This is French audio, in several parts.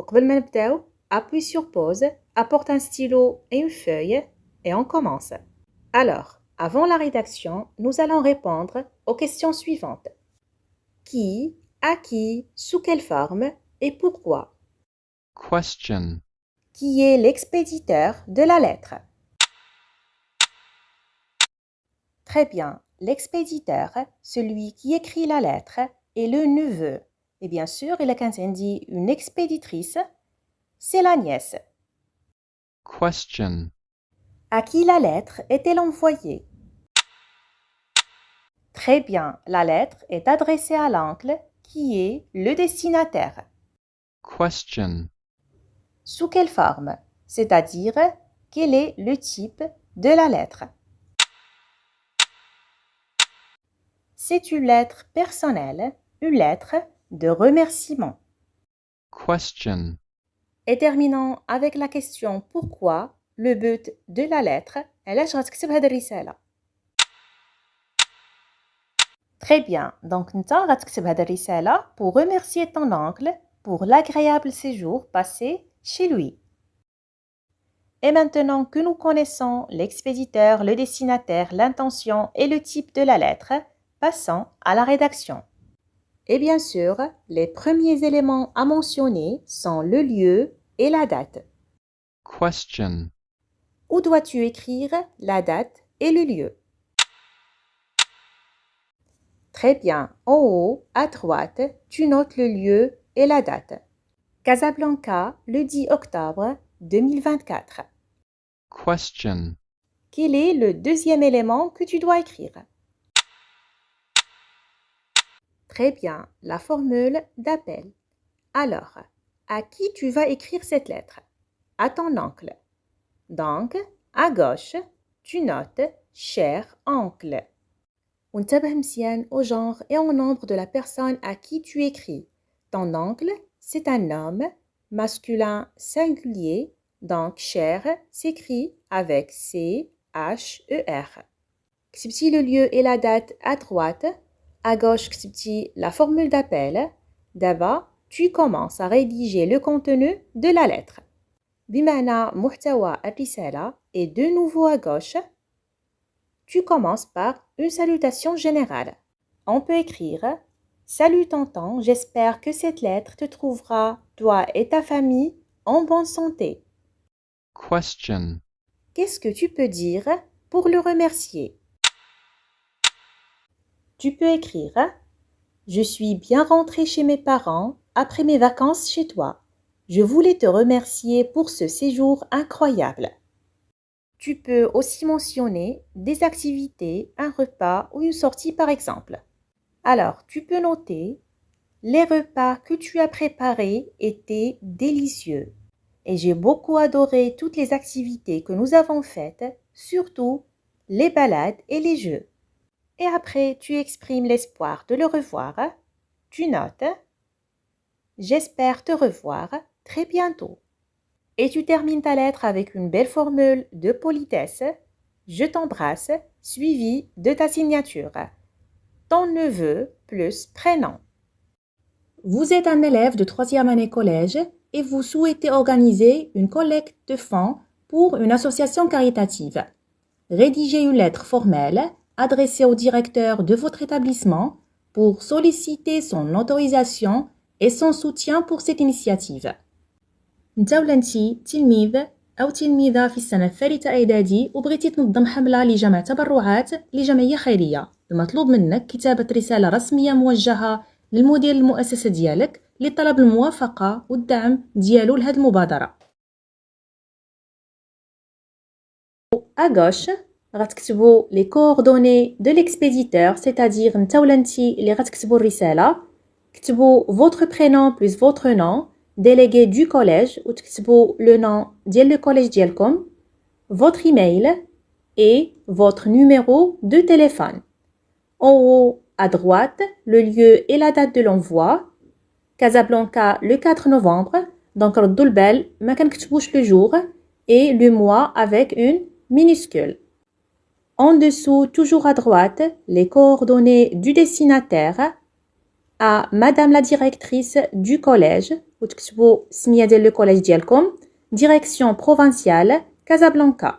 وقبل ما نبداو appuie sur pause, apporte un stylo et une feuille et on commence. Alors, avant la rédaction, nous allons répondre aux questions suivantes. Qui, à qui, sous quelle forme et pourquoi? Question. Qui est l'expéditeur de la lettre? Très bien. L'expéditeur, celui qui écrit la lettre, est le neveu. Et bien sûr, il a dit une expéditrice, c'est la nièce. Question. À qui la lettre est-elle envoyée? Très bien. La lettre est adressée à l'oncle, qui est le destinataire. Question. Sous quelle forme? C'est-à-dire, quel est le type de la lettre? C'est une lettre personnelle, une lettre de remerciement. Question. Et terminons avec la question pourquoi le but de la lettre علاش غتكتب هاد الرسالة. Très bien, donc انت غتكتب هاد الرسالة pour remercier ton oncle pour l'agréable séjour passé chez lui. Et maintenant que nous connaissons l'expéditeur, le destinataire, l'intention et le type de la lettre, passons à la rédaction. Et bien sûr, les premiers éléments à mentionner sont le lieu et la date. Question. Où dois-tu écrire la date et le lieu? Très bien. En haut, à droite, tu notes le lieu et la date. Casablanca, le 10 octobre 2024. Question. Quel est le deuxième élément que tu dois écrire? Très bien. La formule d'appel. Alors, à qui tu vas écrire cette lettre? À ton oncle. Donc, à gauche, tu notes « cher oncle ». وانتبه مزيان au genre et au nombre de la personne à qui tu écris. Ton oncle, c'est un homme masculin singulier, donc cher s'écrit avec C-H-E-R. كتبتي le lieu et la date à droite, à gauche كتبتي la formule d'appel. D'abord, tu commences à rédiger le contenu de la lettre. بمعنى محتوى الرسالة et de nouveau à gauche, tu commences par une salutation générale. On peut écrire « Salut tonton, j'espère que cette lettre te trouvera, toi et ta famille, en bonne santé. » Question. Qu'est-ce que tu peux dire pour le remercier? Tu peux écrire « Je suis bien rentrée chez mes parents après mes vacances chez toi. Je voulais te remercier pour ce séjour incroyable. » Tu peux aussi mentionner des activités, un repas ou une sortie par exemple. Alors, tu peux noter « Les repas que tu as préparés étaient délicieux et j'ai beaucoup adoré toutes les activités que nous avons faites, surtout les balades et les jeux. » Et après, tu exprimes l'espoir de le revoir. Tu notes « J'espère te revoir très bientôt. » Et tu termines ta lettre avec une belle formule de politesse. Je t'embrasse, suivi de ta signature. Ton neveu plus prénom. Vous êtes un élève de 3e année collège et vous souhaitez organiser une collecte de fonds pour une association caritative. Rédigez une lettre formelle adressée au directeur de votre établissement pour solliciter son autorisation et son soutien pour cette initiative. انت ولا انتي تلميذ او تلميذة في السنة الثالثة اعدادي وبغيتي تنظم حملة لجمع تبرعات لجمعية خيرية. المطلوب منك كتابة رسالة رسمية موجهة للمدير المؤسسة ديالك لطلب الموافقة والدعم ديالو لهاد المبادرة. À gauche غتكتبوا les coordonnées de l'expéditeur, c'est-à-dire انت ولا انتي اللي غتكتبوا الرسالة. كتبوا votre prénom plus votre nom, délégué du collège ou تكتبوا le nom ديال le collège ديالكم, votre email et votre numéro de téléphone. En haut à droite, le lieu et la date de l'envoi. Casablanca le 4 novembre. Donc ردوا البال ما كنكتبوش le jour et le mois avec une minuscule. En dessous, toujours à droite, les coordonnées du destinataire à Madame la directrice du collège وتكتبوا السميه ديال لو كوليج ديالكم ديريكسيون بروفانسيال كازابلانكا.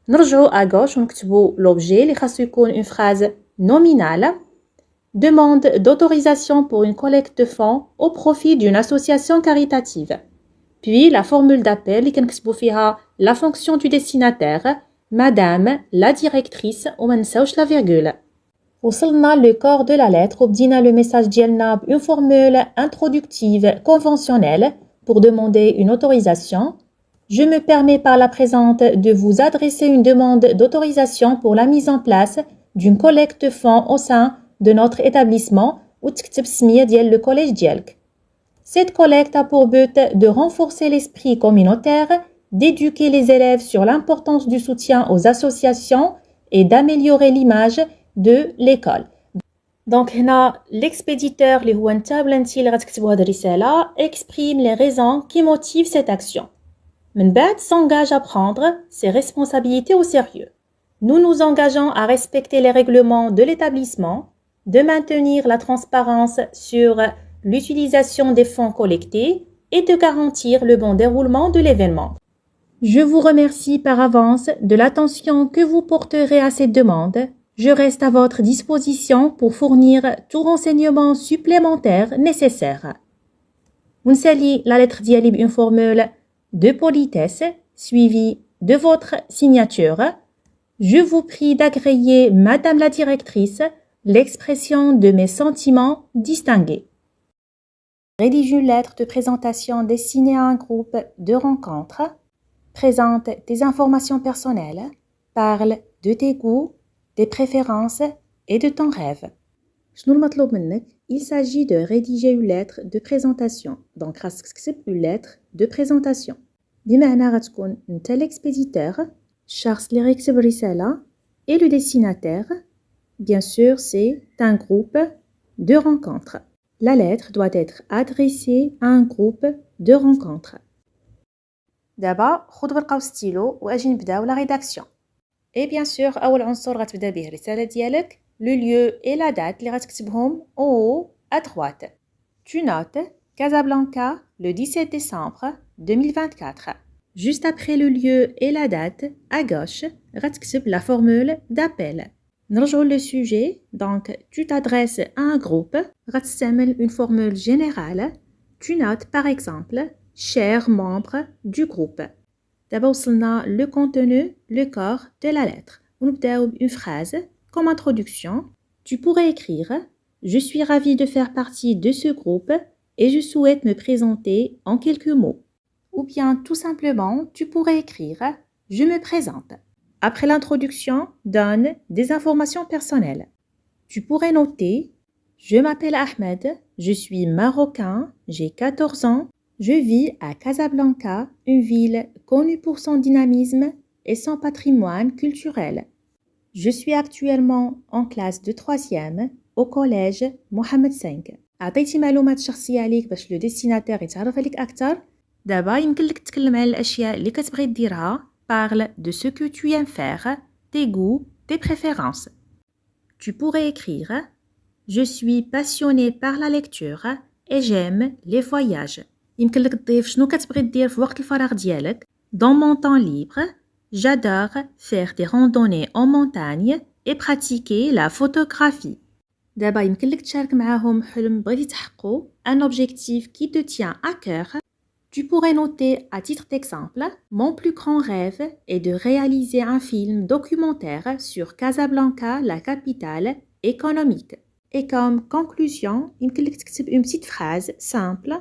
نرجعوا à gauche ونكتبوا l'objet اللي خاصو يكون une phrase nominale. Demande d'autorisation pour une collecte de fonds au profit d'une association caritative. Puis la formule d'appel اللي كنكتبوا فيها la fonction du destinataire, madame la directrice وما نساوش la virgule. وصلنا le corps de la lettre وبدينا le message ديالنا une formule introductive conventionnelle pour demander une autorisation. Je me permets par la présente de vous adresser une demande d'autorisation pour la mise en place d'une collecte de fonds au sein de notre établissement وتكتب السمية ديال le collège ديالك. Cette collecte a pour but de renforcer l'esprit communautaire, d'éduquer les élèves sur l'importance du soutien aux associations et d'améliorer l'image de l'école. Donc هنا l'expéditeur اللي هو انت ولا انتي اللي غتكتبوا هذه الرسالة exprime les raisons qui motivent cette action. من بعد s'engage à prendre ses responsabilités au sérieux. Nous nous engageons à respecter les règlements de l'établissement, de maintenir la transparence sur l'utilisation des fonds collectés et de garantir le bon déroulement de l'événement. Je vous remercie par avance de l'attention que vous porterez à cette demande. Je reste à votre disposition pour fournir tout renseignement supplémentaire nécessaire. ونسالي la lettre ديالي بune formule de politesse suivie de votre signature. Je vous prie d'agréer, Madame la directrice, l'expression de mes sentiments distingués. Rédige une lettre de présentation destinée à un groupe de rencontres. Présente tes informations personnelles. Parle de tes goûts, tes préférences et de ton rêve. شنو المطلوب منك؟ Il s'agit de rédiger une lettre de présentation. Donc خاصك تكتب une lettre de présentation. بمعنى غتكون انت l'expéditeur, الشخص اللي غيكتب الرسالة et le destinataire. Bien sûr, c'est un groupe de rencontres. La lettre doit être adressée à un groupe de rencontres. دابا خذ ورقة وستيلو واجي نبداو la rédaction. Et bien sûr أول عنصر غتبدا به الرسالة ديالك le lieu et la date اللي غتكتبهم en haut à droite. Tu notes Casablanca le 17 décembre 2024. Juste après le lieu et la date, à gauche, غتكتب la formule d'appel. نرجعوا le sujet. Donc tu t'adresses à un groupe. غتستعمل une formule générale. Tu notes par exemple chers membres du groupe. دابا وصلنا le contenu, le corps de la lettre. ونبداو une phrase comme introduction. Tu pourrais écrire Je suis ravie de faire partie de ce groupe et je souhaite me présenter en quelques mots. Ou bien tout simplement, tu pourrais écrire Je me présente. Après l'introduction, donne des informations personnelles. Tu pourrais noter Je m'appelle Ahmed, je suis marocain, j'ai 14 ans, je vis à Casablanca, une ville connue pour son dynamisme et son patrimoine culturel. Je suis actuellement en classe de 3e au collège Mohamed V. عطيتي معلومات شخصية عليك باش لو ديستيناتير يتعرف عليك أكثر. دابا يمكن لك تتكلم على الأشياء اللي كتبغي ديرها. Parle de ce que tu aimes faire, tes goûts, tes préférences. Tu pourrais écrire Je suis passionné par la lecture et j'aime les voyages. يمكن لك تضيف شنو كتبغي دير في وقت الفراغ ديالك. Dans mon temps libre, j'adore faire des randonnées en montagne et pratiquer la photographie. دابا يمكن لك تشارك معاهم حلم بغيتي تحققو, un objectif qui te tient à cœur. Tu pourrais noter à titre d'exemple Mon plus grand rêve est de réaliser un film documentaire sur Casablanca, la capitale économique. Et comme conclusion, يمكن لك تكتب une petite phrase simple.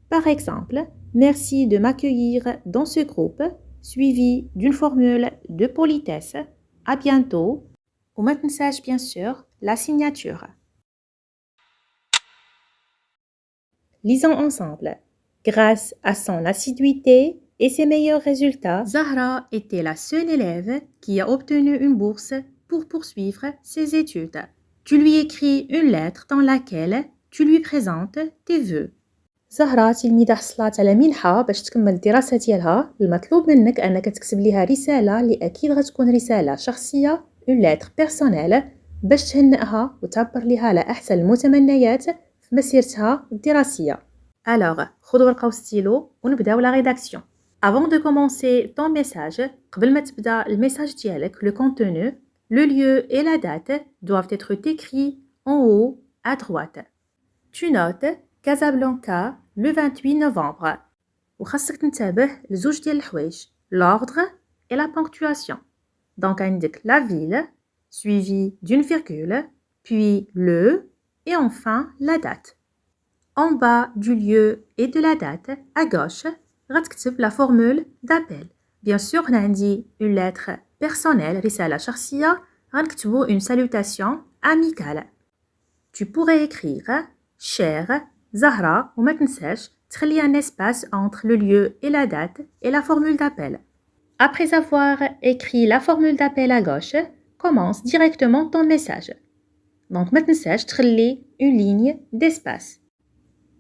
Par exemple, merci de m'accueillir dans ce groupe, suivi d'une formule de politesse. À bientôt. وما تنساش bien sûr la signature. Lisons ensemble. Grâce à son assiduité et ses meilleurs résultats, Zahra était la seule élève qui a obtenu une bourse pour poursuivre ses études. Tu lui écris une lettre dans laquelle tu lui présentes tes vœux. زهرة تلميذة حصلات على منحة باش تكمل الدراسة ديالها. المطلوب منك أنك تكتب لها رسالة اللي أكيد غتكون رسالة شخصية une lettre personnelle باش تهنئها وتعبر لها على أحسن المتمنيات في مسيرتها الدراسية. Alors, خذوا ورقة وستيلو ونبداو la rédaction. Avant de commencer ton message, قبل ما تبدا الميساج ديالك, le contenu, le lieu et la date doivent être écrits en haut à droite. Tu notes Casablanca le 28 novembre. وخاصك تنتبه لزوج ديال الحوايج, l'ordre et la ponctuation. Donc عندك la ville, suivi d'une virgule, puis le, et enfin la date. En bas du lieu et de la date, à gauche, غتكتب la formule d'appel. Bien sûr, هنا عندي une lettre personnelle, رسالة شخصية, غنكتبو une salutation amicale. Tu pourrais écrire cher Zahra وما تنساش تخلي un espace entre le lieu et la date et la formule d'appel. Après avoir écrit la formule d'appel à gauche, commence directement ton message. Donc ما تنساش تخلي une ligne d'espace.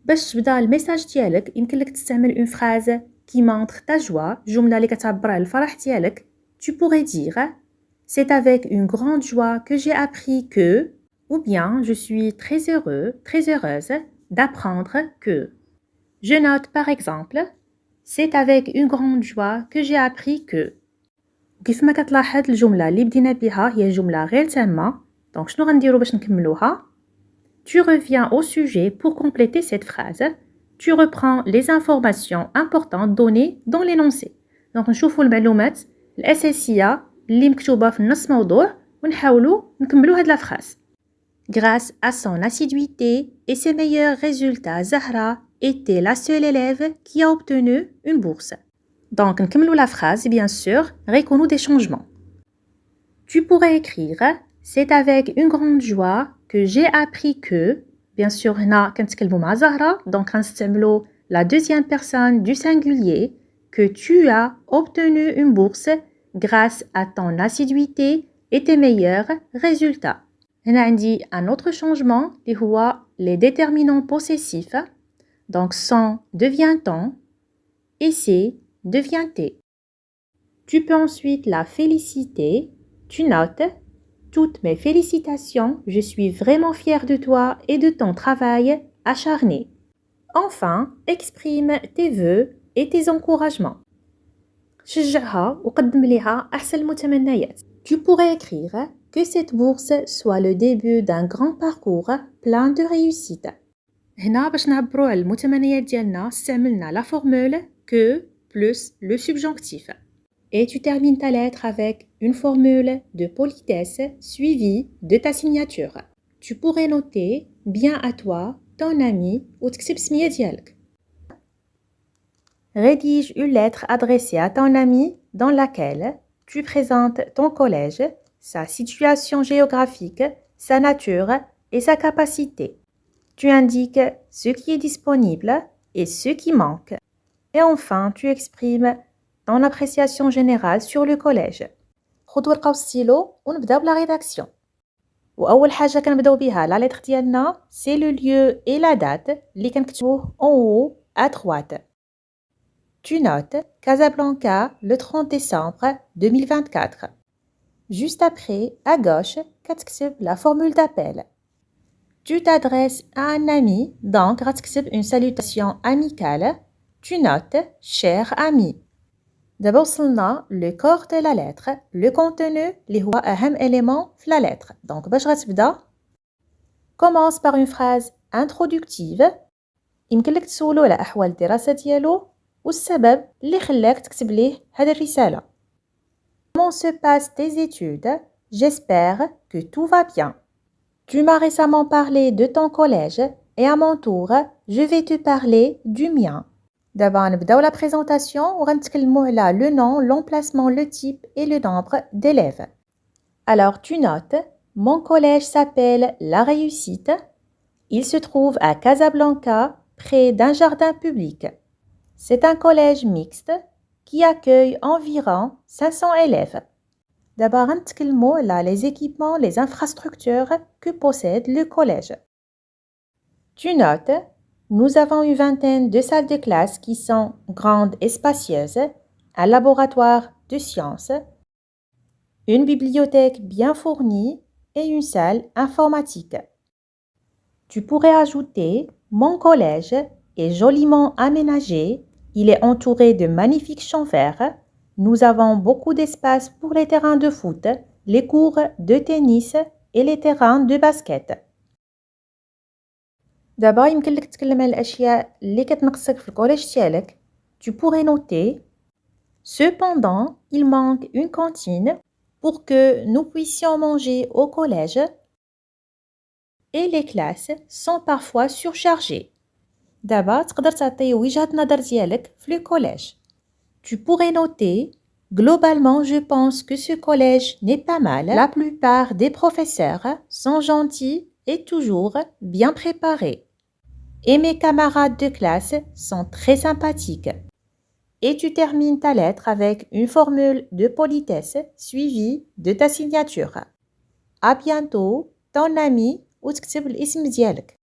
باش تبدا الميساج ديالك يمكن لك تستعمل une phrase qui montre ta joie, جملة اللي كتعبر على الفرح ديالك. Tu pourrais dire c'est avec une grande joie que j'ai appris que, ou bien je suis très heureux, très heureuse d'apprendre que. Je note par exemple c'est avec une grande joie que j'ai appris que. كيف ما كتلاحظ الجملة اللي بدينا بها هي جملة غير تامة. دونك شنو غنديرو باش نكملوها؟ Tu reviens au sujet pour compléter cette phrase. Tu reprends les informations importantes données dans l'énoncé. Donc نشوفوا المعلومات الأساسية اللي مكتوبة في نص موضوع ونحاولوا نكملوا هاد لا phrase. Grâce à son assiduité et ses meilleurs résultats, Zahra était la seule élève qui a obtenu une bourse. Donc نكملوا la phrase bien sûr غيكونوا des changements. Tu pourrais écrire c'est avec une grande joie que j'ai appris que, bien sûr, هنا كنتكلموا مع زهرة, donc غنستعملوا la deuxième personne du singulier, que tu as obtenu une bourse grâce à ton assiduité et tes meilleurs résultats. هنا عندي un autre changement اللي هو les déterminants possessifs. Donc son devient ton et c'est devient tes. Tu peux ensuite la féliciter. Tu notes toutes mes félicitations, je suis vraiment fière de toi et de ton travail acharné. Enfin, exprime tes vœux et tes encouragements. شجعها وقدم لها أحسن المتمنيات. Tu pourrais écrire que cette bourse soit le début d'un grand parcours plein de réussite. هنا باش نعبروا على المتمنيات ديالنا استعملنا la formule que plus le subjonctif. Et tu termines ta lettre avec une formule de politesse suivie de ta signature. Tu pourrais noter bien à toi, ton ami ou تكتب سمية ديالك. Rédige une lettre adressée à ton ami dans laquelle tu présentes ton collège, sa situation géographique, sa nature et sa capacité. Tu indiques ce qui est disponible et ce qui manque. Et enfin, tu exprimes ton appréciation générale sur le collège. خذ ورقة وستيلو ونبداو بلا rédaction. وأول حاجة كنبداو بها لا lettre ديالنا c'est le lieu et la date اللي كنكتبوه en haut à droite. Tu notes Casablanca le 30 décembre 2024. Juste après, à gauche, كتكتب la formule d'appel. Tu t'adresses à un ami, donc غتكتب une salutation amicale. Tu notes cher ami. دابا وصلنا le corps de la lettre, le contenu اللي هو أهم élément في la lettre. Donc باش غتبدا commence par une phrase introductive. يمكن لك تسولو على أحوال الدراسة ديالو والسبب اللي خلاك تكتب ليه هاد الرسالة. Comment se passent tes études? J'espère que tout va bien. Tu m'as récemment parlé de ton collège et à mon tour, je vais te parler du mien. دابا نبداو la présentation وغنتكلموا على le nom, l'emplacement, le type et le nombre d'élèves. Alors tu notes, mon collège s'appelle La Réussite. Il se trouve à Casablanca, près d'un jardin public. C'est un collège mixte qui accueille environ 500 élèves. دابا غنتكلموا على les équipements, les infrastructures que possède le collège. Tu notes, nous avons une vingtaine de salles de classe qui sont grandes et spacieuses, un laboratoire de sciences, une bibliothèque bien fournie et une salle informatique. Tu pourrais ajouter, mon collège est joliment aménagé. Il est entouré de magnifiques champs verts. Nous avons beaucoup d'espace pour les terrains de foot, les cours de tennis et les terrains de basket. دابا يمكن لك تتكلم على الأشياء اللي كتنقصك في الكوليج ديالك. Tu pourrais noter. Cependant, il manque une cantine pour que nous puissions manger au collège et les classes sont parfois surchargées. دابا تقدر تعطي وجهة نظر ديالك في le collège. Tu pourrais noter. Globalement, je pense que ce collège n'est pas mal. La plupart des professeurs sont gentils et toujours bien préparés. Et mes camarades de classe sont très sympathiques. Et tu termines ta lettre avec une formule de politesse suivie de ta signature. À bientôt, ton ami وتكتب الاسم ديالك.